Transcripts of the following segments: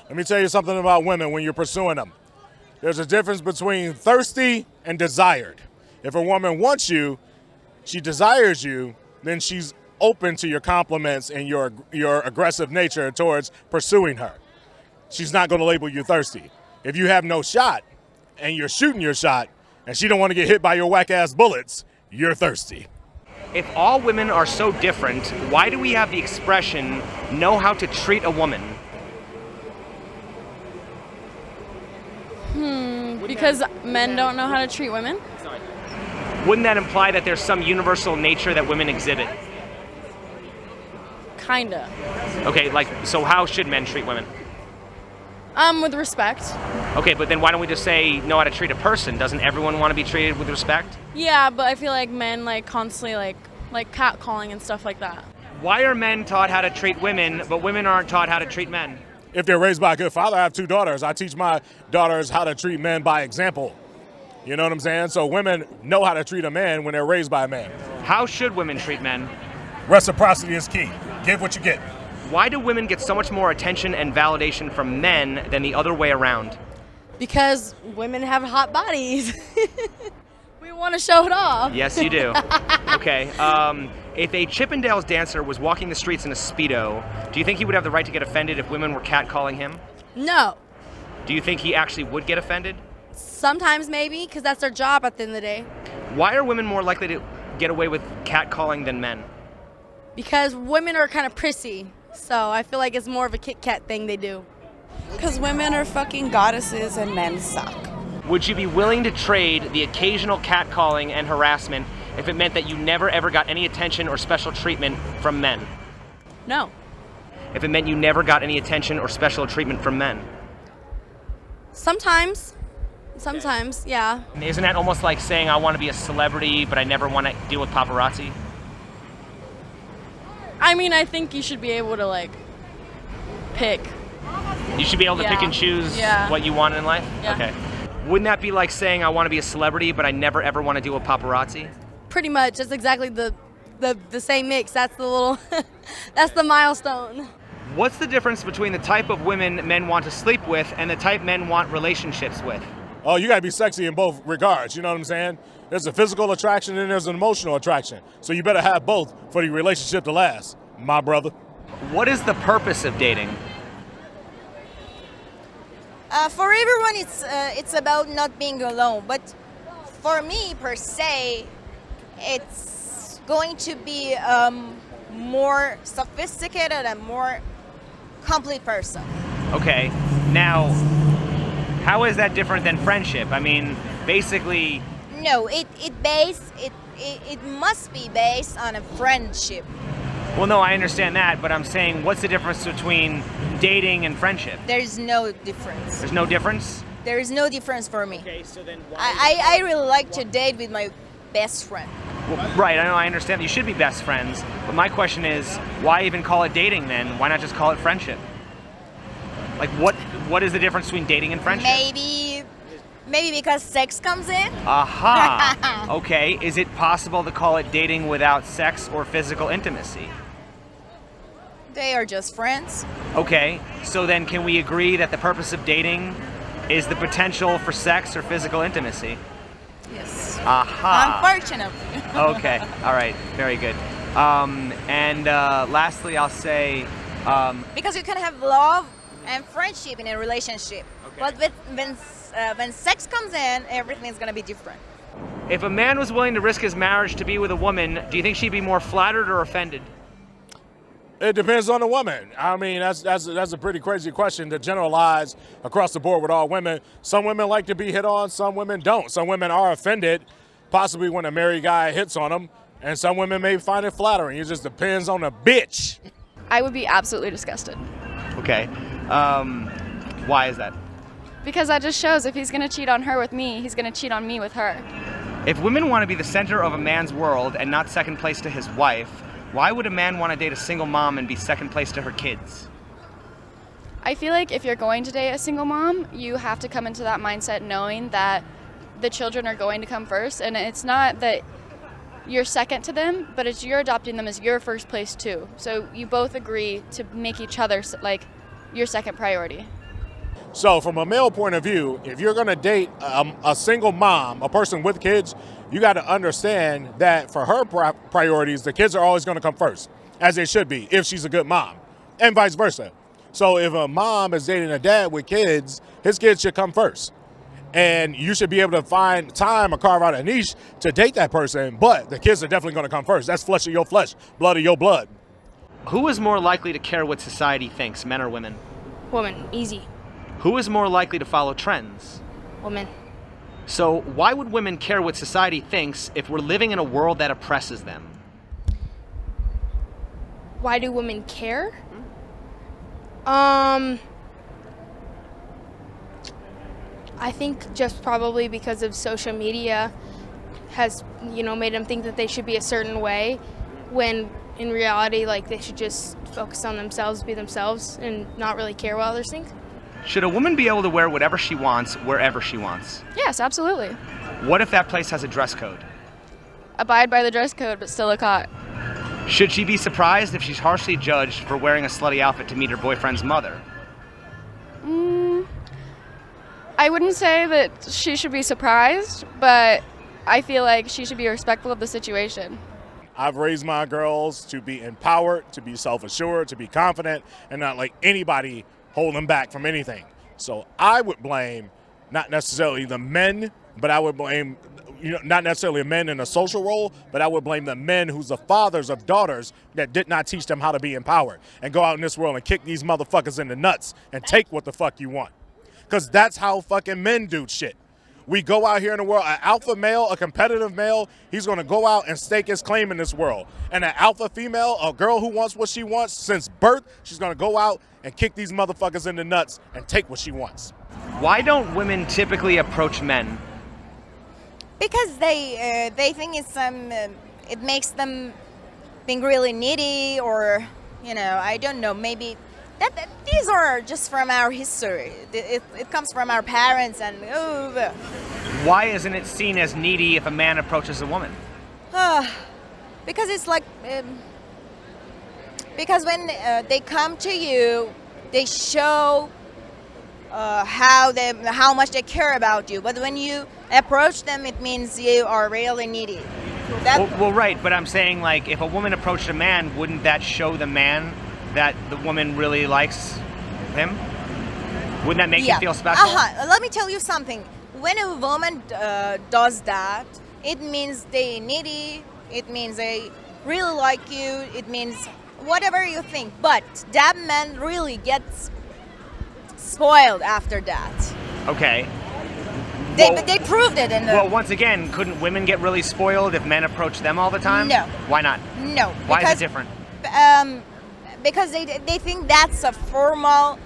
Let me tell you something about women when you're pursuing them. There's a difference between thirsty and desired. If a woman wants you, she desires you, then she's open to your compliments and your aggressive nature towards pursuing her. She's not going to label you thirsty. If you have no shot and you're shooting your shot and she don't want to get hit by your whack-ass bullets, you're thirsty. If all women are so different, why do we have the expression, know how to treat a woman? Because men don't know how to treat women? Wouldn't that imply that there's some universal nature that women exhibit? Kinda. Okay, so how should men treat women? With respect. Okay, but then why don't we just say know how to treat a person? Doesn't everyone want to be treated with respect? Yeah, but I feel like men constantly like catcalling and stuff like that. Why are men taught how to treat women, but women aren't taught how to treat men? If they're raised by a good father, I have 2 daughters. I teach my daughters how to treat men by example. You know what I'm saying? So women know how to treat a man when they're raised by a man. How should women treat men? Reciprocity is key. Give what you get. Why do women get so much more attention and validation from men than the other way around? Because women have hot bodies. We want to show it off. Yes, you do. Okay. If a Chippendales dancer was walking the streets in a Speedo, do you think he would have the right to get offended if women were catcalling him? No. Do you think he actually would get offended? Sometimes maybe, because that's their job at the end of the day. Why are women more likely to get away with catcalling than men? Because women are kind of prissy, so I feel like it's more of a Kit Kat thing they do. Because women are fucking goddesses and men suck. Would you be willing to trade the occasional catcalling and harassment if it meant that you never ever got any attention or special treatment from men? No. If it meant you never got any attention or special treatment from men? Sometimes, yeah. Isn't that almost like saying I want to be a celebrity, but I never want to deal with paparazzi? I mean, I think you should be able to pick. You should be able to pick and choose what you want in life? Yeah. Okay. Wouldn't that be like saying I want to be a celebrity, but I never ever want to deal with paparazzi? Pretty much. That's exactly the same mix. That's the little, that's the milestone. What's the difference between the type of women men want to sleep with and the type men want relationships with? Oh, you gotta be sexy in both regards, you know what I'm saying? There's a physical attraction and there's an emotional attraction. So you better have both for the relationship to last, my brother. What is the purpose of dating? For everyone, it's about not being alone. But for me, per se, it's going to be a more sophisticated and more complete person. Okay. Now, how is that different than friendship? I mean, basically... No, it must be based on a friendship. Well, no, I understand that, but I'm saying, what's the difference between dating and friendship? There's no difference. There's no difference? There is no difference for me. Okay, so then why... I really like to date with my best friend. Well, right, I know, I understand you should be best friends, but my question is, why even call it dating then? Why not just call it friendship? Like, what is the difference between dating and friendship? Maybe because sex comes in? Aha! Okay, is it possible to call it dating without sex or physical intimacy? They are just friends. Okay, so then can we agree that the purpose of dating is the potential for sex or physical intimacy? Yes. Aha! Unfortunately. Okay, all right, very good. Lastly, I'll say... because you can have love and friendship in a relationship. Okay. But when sex comes in, everything is going to be different. If a man was willing to risk his marriage to be with a woman, do you think she'd be more flattered or offended? It depends on the woman. I mean, that's a pretty crazy question to generalize across the board with all women. Some women like to be hit on, some women don't. Some women are offended, possibly when a married guy hits on them, and some women may find it flattering. It just depends on the bitch. I would be absolutely disgusted. Okay. Why is that? Because that just shows if he's going to cheat on her with me, he's going to cheat on me with her. If women want to be the center of a man's world and not second place to his wife, why would a man want to date a single mom and be second place to her kids? I feel like if you're going to date a single mom, you have to come into that mindset knowing that the children are going to come first, and it's not that you're second to them, but it's you're adopting them as your first place too. So you both agree to make each other your second priority. So from a male point of view, if you're going to date a single mom, a person with kids, you got to understand that for her priorities, the kids are always going to come first, as they should be, if she's a good mom, and vice versa. So if a mom is dating a dad with kids, his kids should come first. And you should be able to find time or carve out a niche to date that person, but the kids are definitely going to come first. That's flesh of your flesh, blood of your blood. Who is more likely to care what society thinks, men or women? Woman, easy. Who is more likely to follow trends? Woman. So why would women care what society thinks if we're living in a world that oppresses them? Why do women care? I think just probably because of social media has, made them think that they should be a certain way, when in reality, like, they should just focus on themselves, be themselves, and not really care what others think. Should a woman be able to wear whatever she wants, wherever she wants? Yes, absolutely. What if that place has a dress code? Abide by the dress code, but still look hot. Should she be surprised if she's harshly judged for wearing a slutty outfit to meet her boyfriend's mother? I wouldn't say that she should be surprised, but I feel like she should be respectful of the situation. I've raised my girls to be empowered, to be self-assured, to be confident, and not let anybody hold them back from anything. So I would blame not necessarily the men, but I would blame, not necessarily men in a social role, but I would blame the men who's the fathers of daughters that did not teach them how to be empowered and go out in this world and kick these motherfuckers in the nuts and take what the fuck you want. Because that's how fucking men do shit. We go out here in the world, an alpha male, a competitive male, he's going to go out and stake his claim in this world. And an alpha female, a girl who wants what she wants since birth, she's going to go out and kick these motherfuckers in the nuts and take what she wants. Why don't women typically approach men? Because they think it makes them think really needy, or I don't know, maybe that these are just from our history. It comes from our parents, and Why isn't it seen as needy if a man approaches a woman? because it's like because when they come to you, they show how much they care about you. But when you approach them, it means you are really needy. Well, right, but I'm saying, like, if a woman approached a man, wouldn't that show the man that the woman really likes him? Wouldn't that make him feel special? Let me tell you something. When a woman does that, it means they needy. It means they really like you. It means whatever you think. But that man really gets spoiled after that. Okay. They proved it in the... Well, once again, couldn't women get really spoiled if men approach them all the time? No. Why not? No. Why is it different? Because they think that's a formal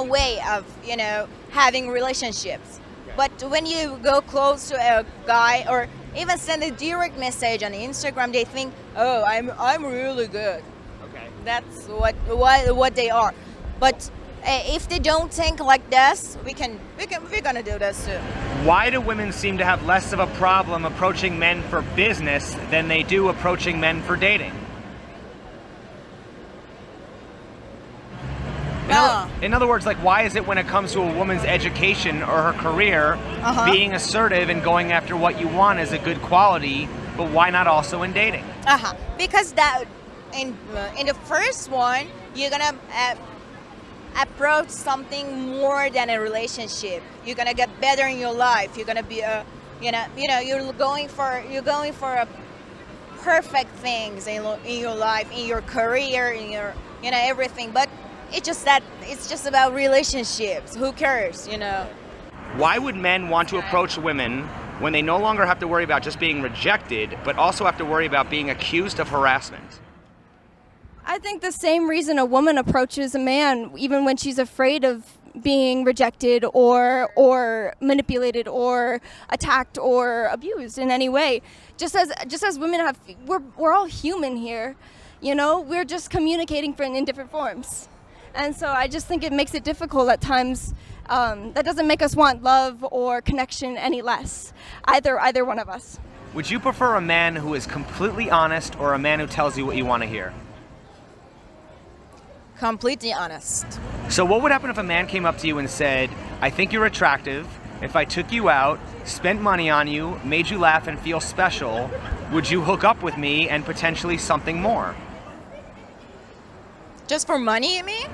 way of having relationships. But when you go close to a guy or even send a direct message on Instagram, they think, oh, I'm really good. Okay. That's what they are. But if they don't think like this, we're gonna do this too. Why do women seem to have less of a problem approaching men for business than they do approaching men for dating? In other words, like, why is it when it comes to a woman's education or her career, being assertive and going after what you want is a good quality, but why not also in dating? Because that in the first one, you're gonna approach something more than a relationship. You're gonna get better in your life. You're gonna be you're going for a perfect things in your life, in your career, in your everything. But it's just about relationships. Who cares, Why would men want to approach women when they no longer have to worry about just being rejected, but also have to worry about being accused of harassment? I think the same reason a woman approaches a man, even when she's afraid of being rejected or manipulated or attacked or abused in any way. Just as women we're all human here, we're just communicating in different forms. And so I just think it makes it difficult at times. That doesn't make us want love or connection any less, either one of us. Would you prefer a man who is completely honest or a man who tells you what you want to hear? completely honest. So what would happen if a man came up to you and said, I think you're attractive. If I took you out, spent money on you, made you laugh and feel special, would you hook up with me and potentially something more? Just for money, you mean?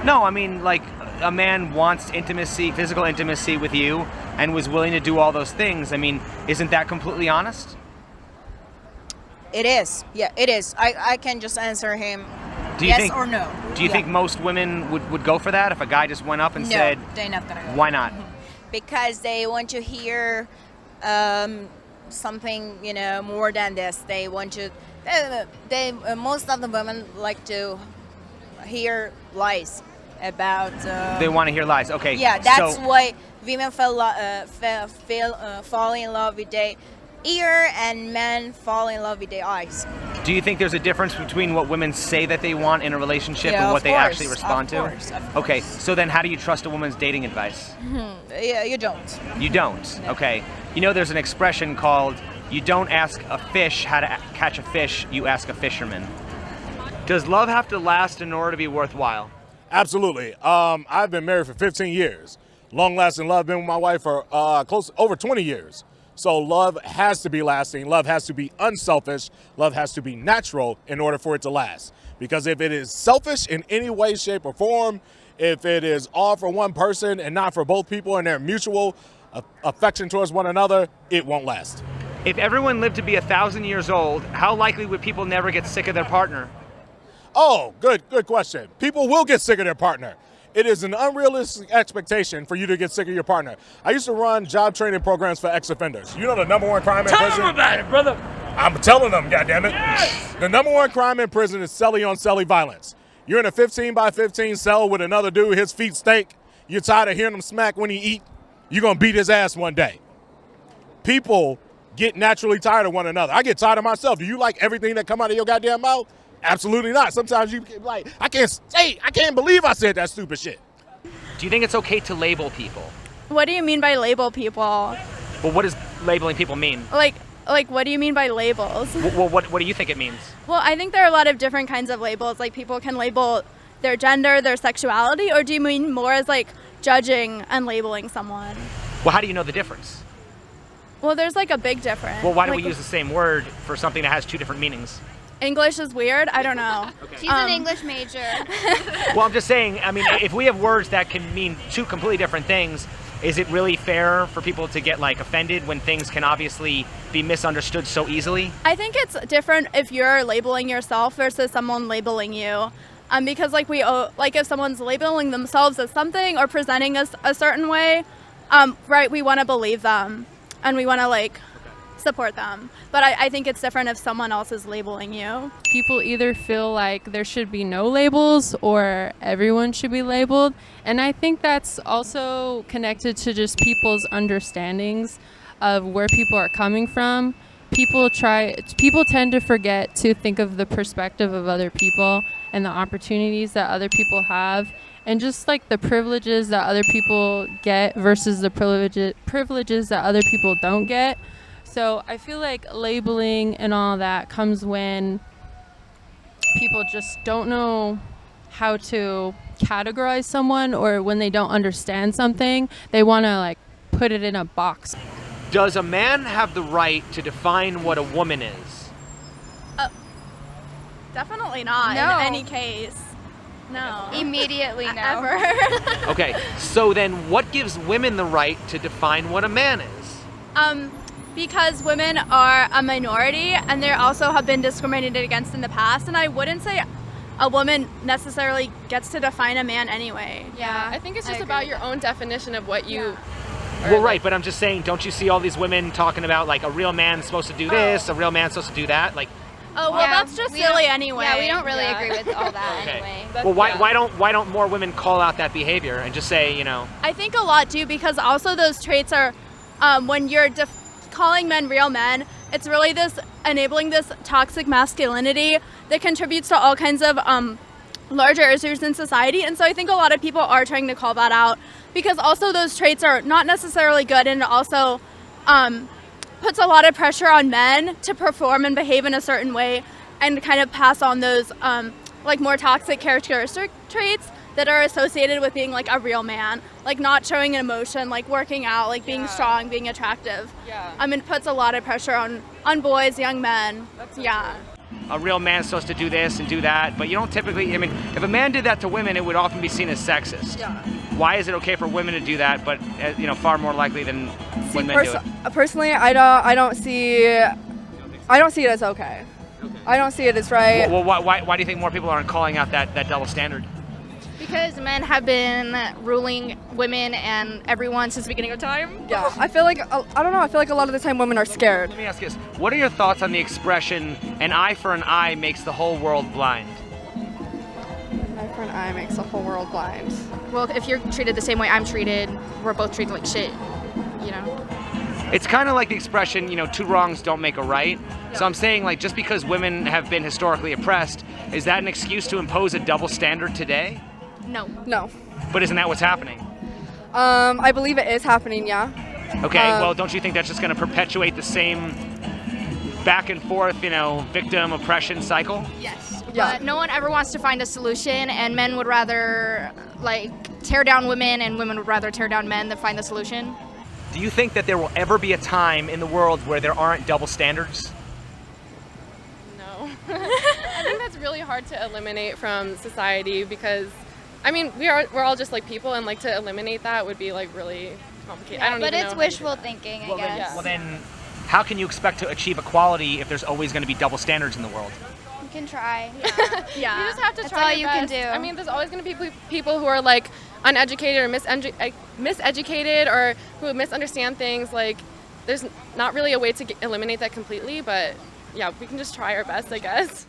No, I mean, like, a man wants intimacy, physical intimacy with you, and was willing to do all those things. I mean, isn't that completely honest? It is. Yeah, it is. I can just answer him Do you yes think, or no. Do you think most women would go for that if a guy just went up and No, said, they're not gonna go. why not? Because they want to hear something, more than this. They want to. Most of the women like to hear lies about. They want to hear lies. Okay. Yeah, that's so, why women fall in love with their ear and men fall in love with their eyes. Do you think there's a difference between what women say that they want in a relationship Yeah, and what of they course, actually respond of to? course, of Okay, course. so then how do you trust a woman's dating advice? Yeah, you don't. You don't. Okay. You know, there's an expression called, you don't ask a fish how to catch a fish, you ask a fisherman. Does love have to last in order to be worthwhile? Absolutely. I've been married for 15 years. Long-lasting love, been with my wife for over 20 years. So love has to be lasting. Love has to be unselfish. Love has to be natural in order for it to last. Because if it is selfish in any way, shape, or form, if it is all for one person and not for both people and their mutual affection towards one another, it won't last. If everyone lived to be 1,000 years old, how likely would people never get sick of their partner? Oh, good question. People will get sick of their partner. It is an unrealistic expectation for you to get sick of your partner. I used to run job training programs for ex-offenders. You know the number one crime in prison? Tell them about it, brother. I'm telling them, goddammit. Yes! The number one crime in prison is celly-on-celly violence. You're in a 15 by 15 cell with another dude, his feet stink. You're tired of hearing him smack when he eat. You're going to beat his ass one day. People get naturally tired of one another. I get tired of myself. Do you like everything that come out of your goddamn mouth? Absolutely not. Sometimes you get like, I can't believe I said that stupid shit. Do you think it's okay to label people? What do you mean by label people? Well, what does labeling people mean? Like what do you mean by labels? Well, what do you think it means? Well, I think there are a lot of different kinds of labels. Like people can label their gender, their sexuality, or do you mean more as like judging and labeling someone? Well, how do you know the difference? Well, there's like a big difference. Well, why do we Like, use the same word for something that has two different meanings? English is weird? I don't know. She's an English major. Well, I'm just saying, I mean, if we have words that can mean two completely different things, is it really fair for people to get like offended when things can obviously be misunderstood so easily? I think it's different if you're labeling yourself versus someone labeling you. Because like if someone's labeling themselves as something or presenting us a certain way, right, we want to believe them and we want to like support them. But I think it's different if someone else is labeling you. People either feel like there should be no labels or everyone should be labeled. And I think that's also connected to just people's understandings of where people are coming from. People tend to forget to think of the perspective of other people and the opportunities that other people have and just like the privileges that other people get versus the privileges that other people don't get. So I feel like labeling and all that comes when people just don't know how to categorize someone, or when they don't understand something, they want to like put it in a box. Does a man have the right to define what a woman is? Definitely not No. in any case. No. Immediately no. Ever. Okay, so then what gives women the right to define what a man is? Because women are a minority and they also have been discriminated against in the past, and I wouldn't say a woman necessarily gets to define a man anyway. Yeah, I think it's just about your own definition of what you... Well, right, but I'm just saying, don't you see all these women talking about like a real man's supposed to do this, a real man's supposed to do that? Like, Oh, well, Yeah, that's just we silly don't- anyway. Yeah, we don't really Yeah. agree with all that okay. anyway. Well, why don't more women call out that behavior and just say, you know? I think a lot do, because also those traits are, when you're calling men real men, it's really this enabling this toxic masculinity that contributes to all kinds of larger issues in society. And so I think a lot of people are trying to call that out, because also those traits are not necessarily good, and it also puts a lot of pressure on men to perform and behave in a certain way and kind of pass on those like more toxic characteristic traits that are associated with being like a real man, like not showing an emotion, like working out, like being strong, being attractive. Yeah. I mean, it puts a lot of pressure on boys, young men. Yeah. A real man's supposed to do this and do that, but you don't typically, I mean, if a man did that to women, it would often be seen as sexist. Yeah. Why is it okay for women to do that, but far more likely than when men do it? Personally, I don't see it as okay. I don't see it as right. Well, why do you think more people aren't calling out that double standard? Because men have been ruling women and everyone since the beginning of time. Yeah, I feel like I don't know. I feel like a lot of the time women are scared. Let me ask you this: what are your thoughts on the expression "an eye for an eye makes the whole world blind"? An eye for an eye makes the whole world blind. Well, if you're treated the same way I'm treated, we're both treated like shit, you know? It's kind of like the expression, two wrongs don't make a right. So I'm saying, like, just because women have been historically oppressed, is that an excuse to impose a double standard today? No. But isn't that what's happening? I believe it is happening. Yeah. Okay, well, don't you think that's just going to perpetuate the same back and forth, victim oppression cycle? Yes. Yeah. But no one ever wants to find a solution, and men would rather, tear down women, and women would rather tear down men than find the solution. Do you think that there will ever be a time in the world where there aren't double standards? No. I think that's really hard to eliminate from society because, I mean, we're all just like people, and to eliminate that would be really complicated. I don't But even it's know wishful thinking, I guess. Well, then, how can you expect to achieve equality if there's always going to be double standards in the world? You can try. Yeah. You just have to That's try all your you can best. do. I mean, there's always going to be people who are uneducated or miseducated or who misunderstand things. There's not really a way to eliminate that completely, but yeah, we can just try our best, I guess.